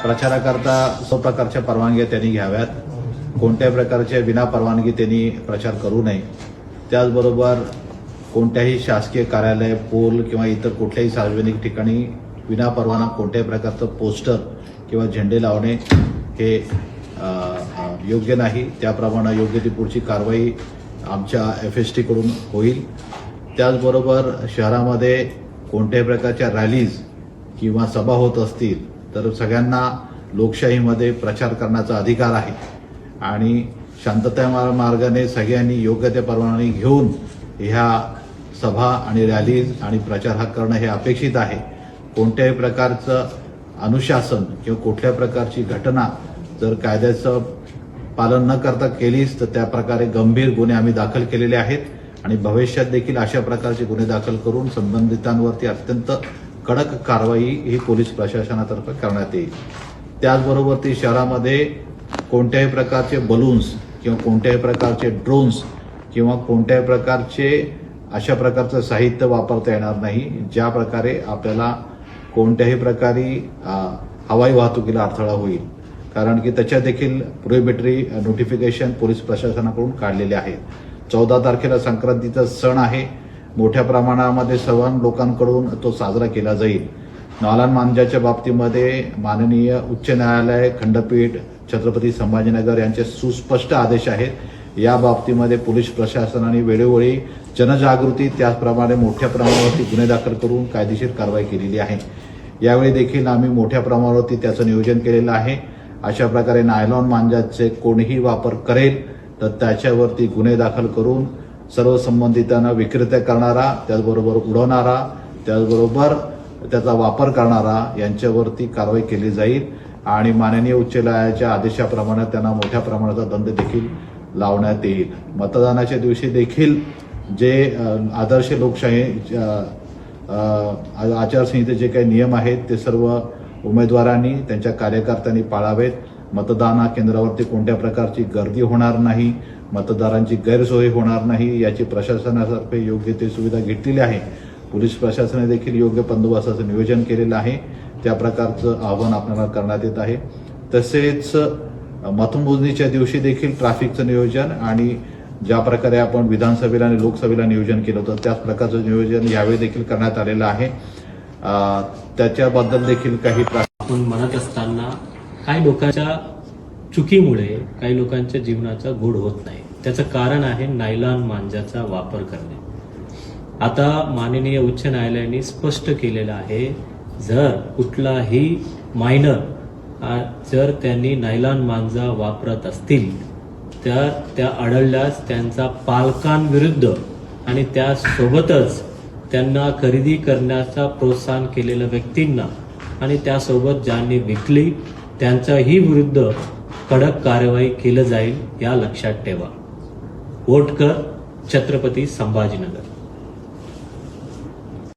प्रचाराकरता सर्व प्रकारच्या परवानग्या त्यांनी घ्याव्यात. कोणत्याही प्रकारचे विना परवानगी त्यांनी प्रचार करू नये. त्याचबरोबर कोणत्याही शासकीय कार्यालय, पोल किंवा इतर कुठल्याही सार्वजनिक ठिकाणी विना परवाना कोणत्याही प्रकारचं पोस्टर किंवा झेंडे लावणे हे योग्य नाही. त्याप्रमाणे योग्य ती पुढची कारवाई आमच्या FST कडून होईल. त्याचबरोबर शहरामध्ये कोणत्याही प्रकारच्या रॅलीज किंवा सभा होत असतील तर सगळ्यांना लोकशाहीमध्ये प्रचार करण्याचा अधिकार आहे आणि शांतता मार्गाने सगळ्यांनी योग्य त्या परवानगी घेऊन ह्या सभा आणि रॅलीज आणि प्रचार हा करणं हे अपेक्षित आहे. कोणत्याही प्रकारचं अनुशासन किंवा कुठल्या प्रकारची घटना जर कायद्याचं पालन न करता केलीच तर त्या प्रकारे गंभीर गुन्हे आम्ही दाखल केलेले आहेत आणि भविष्यात देखील अशा प्रकारचे गुन्हे दाखल करून संबंधितांवरती अत्यंत कडक कारवाई ही पोलीस प्रशासनातर्फे करण्यात येईल. त्याचबरोबर ती शहरामध्ये कोणत्याही प्रकारचे बलून्स किंवा कोणत्याही प्रकारचे ड्रोन्स किंवा कोणत्याही प्रकारचे अशा प्रकारचं साहित्य वापरता येणार नाही ज्या प्रकारे आपल्याला कोणत्याही प्रकारे हवाई वाहतुकीला अडथळा होईल. कारण की त्याच्या देखील प्रोहिबिटरी नोटिफिकेशन पोलीस प्रशासनाकडून काढलेले आहे. 14 तारखेला संक्रांतीचा सण आहे. मोठ्या प्रमाणामध्ये सर्व लोकांकडून तो साजरा केला जाईल. नालान मांजाच्या बाबतीमध्ये माननीय उच्च न्यायालय, खंडपीठ, छत्रपती संभाजीनगर यांचे सुस्पष्ट आदेश आहेत. या बाबतीमध्ये पोलीस प्रशासनाने वेळोवेळी जनजागृती त्याचप्रमाणे मोठ्या प्रमाणावरती गुन्हे दाखल करून कायदेशीर कारवाई केलेली आहे. यावेळी देखील आम्ही मोठ्या प्रमाणावरती त्याचं नियोजन केलेलं आहे. अशा प्रकारे नायलॉन मांजाचे कोणीही वापर करेल तर त्याच्यावरती गुन्हे दाखल करून सर्व संबंधितांना विक्रेता करणारा, त्याचबरोबर उडवणारा, त्याचबरोबर त्याचा वापर करणारा यांच्यावरती कारवाई केली जाईल आणि माननीय उच्च न्यायालयाच्या आदेशाप्रमाणे त्यांना मोठ्या प्रमाणाचा दंड देखील लावण्यात येईल. मतदानाच्या दिवशी देखील जे आदर्श लोकशाही आचारसंहितेचे जे काही नियम आहेत ते सर्व उमेदवारांनी त्यांच्या कार्यकर्त्यांनी पाळावेत. मतदान केंद्रावरती कोणत्या प्रकारची गर्दी होणार नाही, मतदारांची गैरसोय होणार नाही याची प्रशासनातर्फे योग्य ती सुविधा घेतलेली आहे. पोलीस प्रशासनाने देखील योग्य बंदोबस्ताचं नियोजन केलेलं आहे. त्या प्रकारचं आवाहन आपल्याला करण्यात येत आहे. तसेच मतमोजणीच्या दिवशी देखील ट्रॅफिकचं नियोजन आणि ज्या प्रकारे आपण विधानसभेला आणि लोकसभेला नियोजन केलं होतं त्याच प्रकारचं नियोजन यावेळी देखील करण्यात आलेलं आहे. त्याच्याबद्दल देखील काही आपण म्हणत असताना काही लोकांच्या चुकीमुळे काही लोकांच्या जीवनाचा घोड होत नाही. त्याचं कारण आहे नायलॉन मांजाचा वापर करणे. आता माननीय उच्च न्यायालयाने स्पष्ट केलेलं आहे, जर कुठलाही मायनर जर त्यांनी नायलॉन मांजा वापरत असतील तर त्या आढळल्यास त्यांचा पालकांविरुद्ध आणि त्यासोबतच त्यांना खरेदी करण्याचा प्रोत्साहन केलेल्या व्यक्तींना आणि त्यासोबत ज्यांनी विकली त्यांच्याही विरुद्ध कडक कारवाई केली जाईल. या लक्षात ठेवा. वोट कर छत्रपती संभाजीनगर.